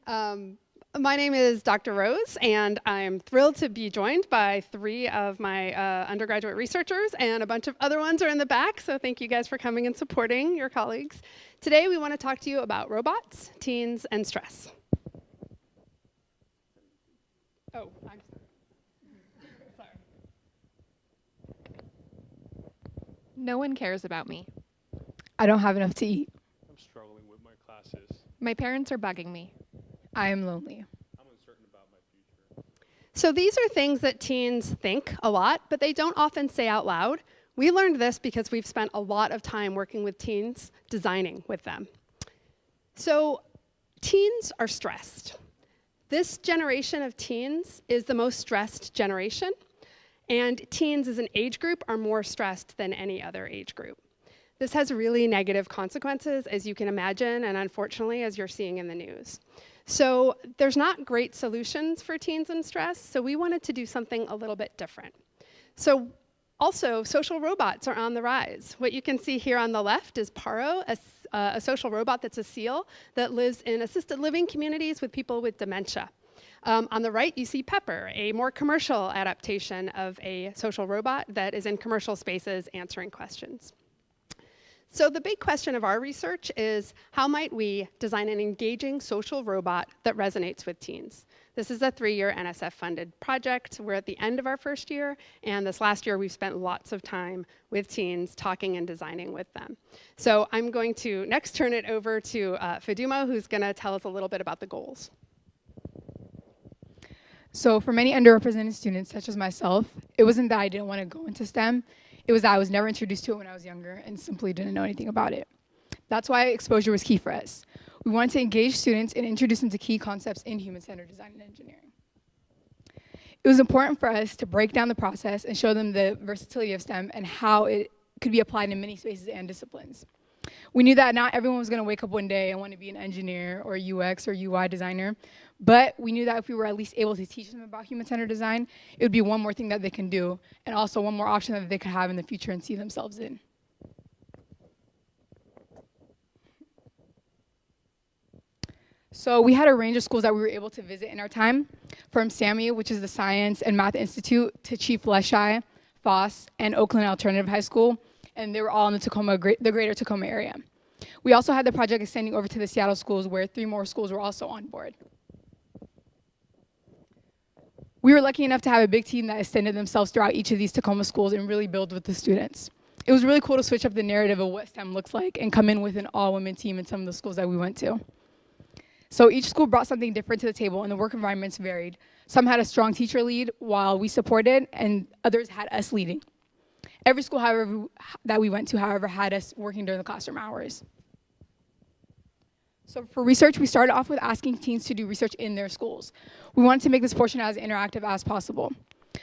My name is Dr. Rose, and I'm thrilled to be joined by three of my undergraduate researchers, and a bunch of other ones are in the back, so thank you guys for coming and supporting your colleagues. Today, we want to talk to you about robots, teens, and stress. Oh, I'm sorry. No one cares about me. I don't have enough to eat. I'm struggling with my classes. My parents are bugging me. I am lonely. I'm uncertain about my future. So these are things that teens think a lot, but they don't often say out loud. We learned this because we've spent a lot of time working with teens, designing with them. So teens are stressed. This generation of teens is the most stressed generation, and teens as an age group are more stressed than any other age group. This has really negative consequences, as you can imagine, and unfortunately, as you're seeing in the news. So there's not great solutions for teens and stress, so we wanted to do something a little bit different. So also, social robots are on the rise. What you can see here on the left is Paro, a social robot that's a seal that lives in assisted living communities with people with dementia. On the right, you see Pepper, a more commercial adaptation of a social robot that is in commercial spaces answering questions. So the big question of our research is, how might we design an engaging social robot that resonates with teens? This is a 3-year NSF-funded project. We're at the end of our first year, and this last year we've spent lots of time with teens talking and designing with them. So I'm going to next turn it over to Fadumo, who's going to tell us a little bit about the goals. So for many underrepresented students, such as myself, it wasn't that I didn't want to go into STEM. It was that I was never introduced to it when I was younger and simply didn't know anything about it. That's why exposure was key for us. We wanted to engage students and introduce them to key concepts in human-centered design and engineering. It was important for us to break down the process and show them the versatility of STEM and how it could be applied in many spaces and disciplines. We knew that not everyone was going to wake up one day and want to be an engineer or UX or UI designer, but we knew that if we were at least able to teach them about human-centered design, it would be one more thing that they can do, and also one more option that they could have in the future and see themselves in. So we had a range of schools that we were able to visit in our time, from SAMU, which is the Science and Math Institute, to Chief Leschi, Foss, and Oakland Alternative High School, and they were all in the greater Tacoma area. We also had the project extending over to the Seattle schools, where 3 more schools were also on board. We were lucky enough to have a big team that extended themselves throughout each of these Tacoma schools and really build with the students. It was really cool to switch up the narrative of what STEM looks like and come in with an all-women team in some of the schools that we went to. So each school brought something different to the table, and the work environments varied. Some had a strong teacher lead while we supported, and others had us leading. Every school, however, that we went to, however, had us working during the classroom hours. So for research, we started off with asking teens to do research in their schools. We wanted to make this portion as interactive as possible.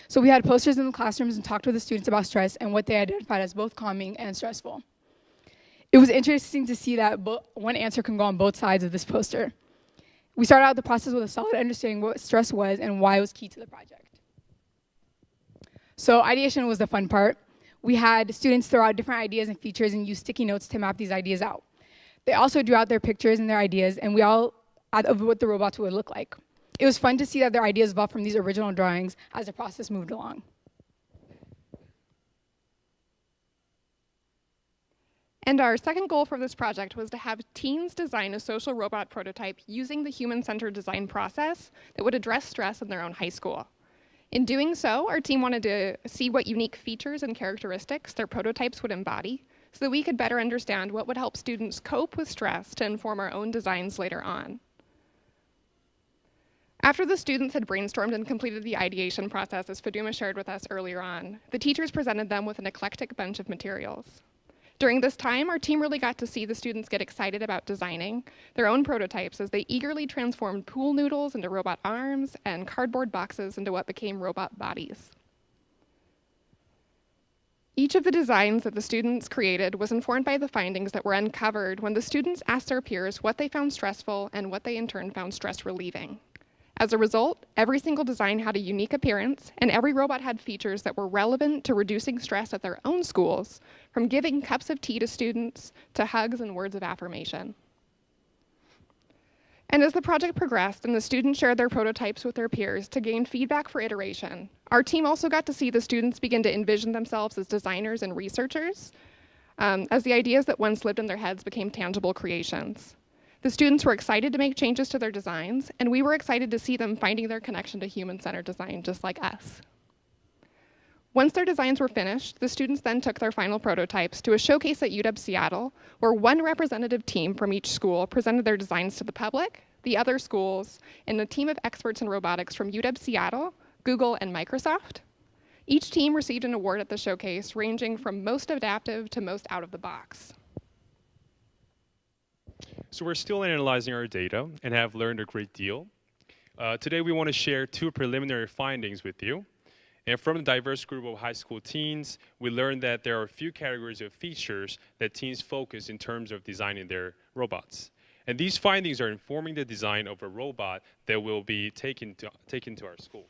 So we had posters in the classrooms and talked with the students about stress and what they identified as both calming and stressful. It was interesting to see that one answer can go on both sides of this poster. We started out the process with a solid understanding what stress was and why it was key to the project. So ideation was the fun part. We had students throw out different ideas and features and use sticky notes to map these ideas out. They also drew out their pictures and their ideas, and we all of what the robots would look like. It was fun to see that their ideas evolved from these original drawings as the process moved along. And our second goal for this project was to have teens design a social robot prototype using the human-centered design process that would address stress in their own high school. In doing so, our team wanted to see what unique features and characteristics their prototypes would embody, so that we could better understand what would help students cope with stress to inform our own designs later on. After the students had brainstormed and completed the ideation process, as Fadumo shared with us earlier on, the teachers presented them with an eclectic bunch of materials. During this time, our team really got to see the students get excited about designing their own prototypes as they eagerly transformed pool noodles into robot arms and cardboard boxes into what became robot bodies. Each of the designs that the students created was informed by the findings that were uncovered when the students asked their peers what they found stressful and what they in turn found stress relieving. As a result, every single design had a unique appearance, and every robot had features that were relevant to reducing stress at their own schools, from giving cups of tea to students to hugs and words of affirmation. And as the project progressed and the students shared their prototypes with their peers to gain feedback for iteration, our team also got to see the students begin to envision themselves as designers and researchers, as the ideas that once lived in their heads became tangible creations. The students were excited to make changes to their designs, and we were excited to see them finding their connection to human-centered design just like us. Once their designs were finished, the students then took their final prototypes to a showcase at UW Seattle, where one representative team from each school presented their designs to the public, the other schools, and a team of experts in robotics from UW Seattle, Google, and Microsoft. Each team received an award at the showcase, ranging from most adaptive to most out of the box. So we're still analyzing our data and have learned a great deal. Today we want to share 2 preliminary findings with you. And from the diverse group of high school teens, we learned that there are a few categories of features that teens focus in terms of designing their robots. And these findings are informing the design of a robot that will be taken to our school.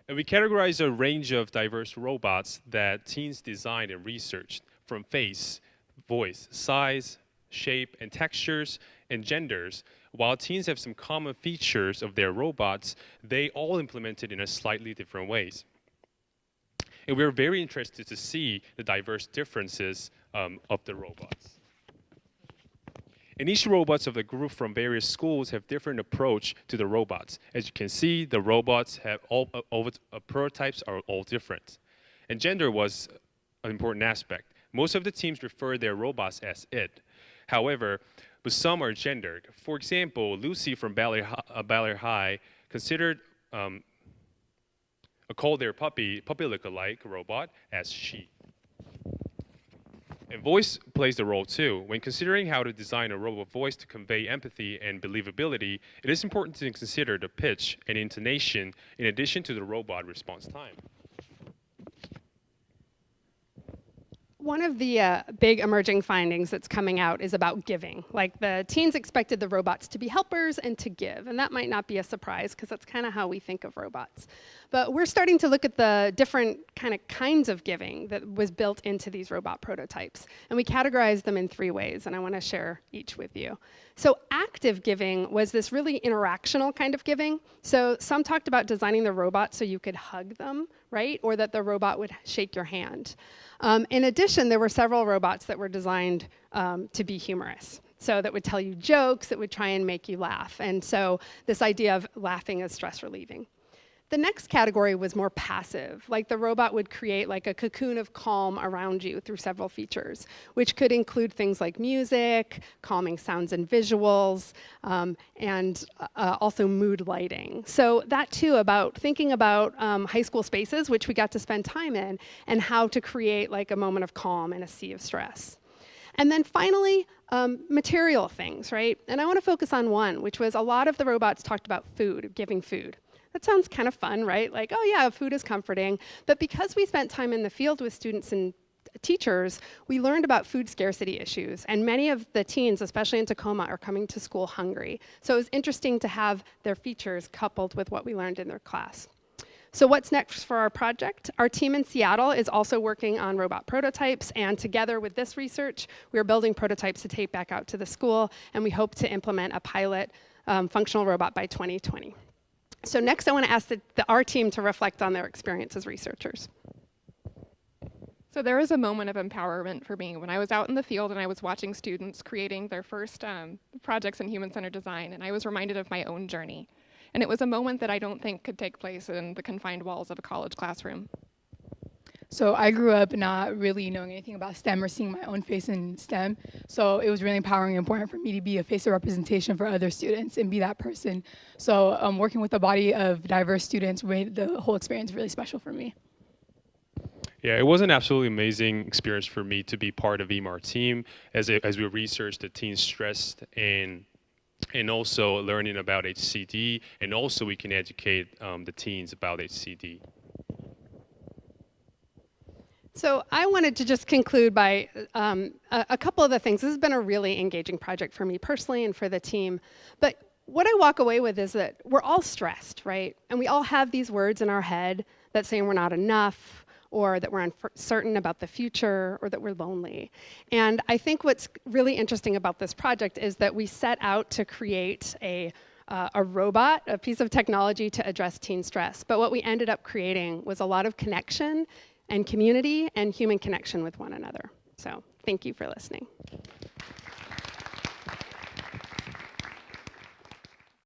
And we categorize a range of diverse robots that teens designed and researched, from face, voice, size, shape, and textures, and genders. While teens have some common features of their robots, they all implement it in a slightly different ways. And we're very interested to see the diverse differences of the robots. And each robots of the group from various schools have different approach to the robots. As you can see, the robots have prototypes are all different. And gender was an important aspect. Most of the teams refer their robots as it. However, but some are gendered. For example, Lucy from Ballard High considered called their puppy look-alike robot as she. And voice plays a role too. When considering how to design a robot voice to convey empathy and believability, it is important to consider the pitch and intonation in addition to the robot response time. One of the big emerging findings that's coming out is about giving. Like, the teens expected the robots to be helpers and to give, and that might not be a surprise because that's kind of how we think of robots. But we're starting to look at the different kinds of giving that was built into these robot prototypes, and we categorize them in 3 ways, and I want to share each with you. So active giving was this really interactional kind of giving. So some talked about designing the robot so you could hug them, right? Or that the robot would shake your hand. In addition, there were several robots that were designed to be humorous. So that would tell you jokes, that would try and make you laugh. And so this idea of laughing as stress relieving. The next category was more passive, like the robot would create like a cocoon of calm around you through several features, which could include things like music, calming sounds and visuals, and also mood lighting. So that too, about thinking about high school spaces, which we got to spend time in, and how to create like a moment of calm in a sea of stress. And then finally, material things, right? And I want to focus on one, which was a lot of the robots talked about food, giving food. That sounds kind of fun, right? Like, oh yeah, food is comforting. But because we spent time in the field with students and teachers, we learned about food scarcity issues. And many of the teens, especially in Tacoma, are coming to school hungry. So it was interesting to have their features coupled with what we learned in their class. So what's next for our project? Our team in Seattle is also working on robot prototypes, and together with this research, we're building prototypes to take back out to the school, and we hope to implement a pilot functional robot by 2020. So next, I want to ask our team to reflect on their experience as researchers. So there was a moment of empowerment for me when I was out in the field and I was watching students creating their first projects in human-centered design, and I was reminded of my own journey. And it was a moment that I don't think could take place in the confined walls of a college classroom. So I grew up not really knowing anything about STEM or seeing my own face in STEM. So it was really empowering and important for me to be a face of representation for other students and be that person. So working with a body of diverse students made the whole experience really special for me. Yeah, it was an absolutely amazing experience for me to be part of EMAR team as we researched the teen stress and also learning about HCD, and also we can educate the teens about HCD. So I wanted to just conclude by a couple of the things. This has been a really engaging project for me personally and for the team. But what I walk away with is that we're all stressed, right? And we all have these words in our head that say we're not enough, or that we're uncertain about the future, or that we're lonely. And I think what's really interesting about this project is that we set out to create a robot, a piece of technology to address teen stress. But what we ended up creating was a lot of connection and community and human connection with one another. So thank you for listening.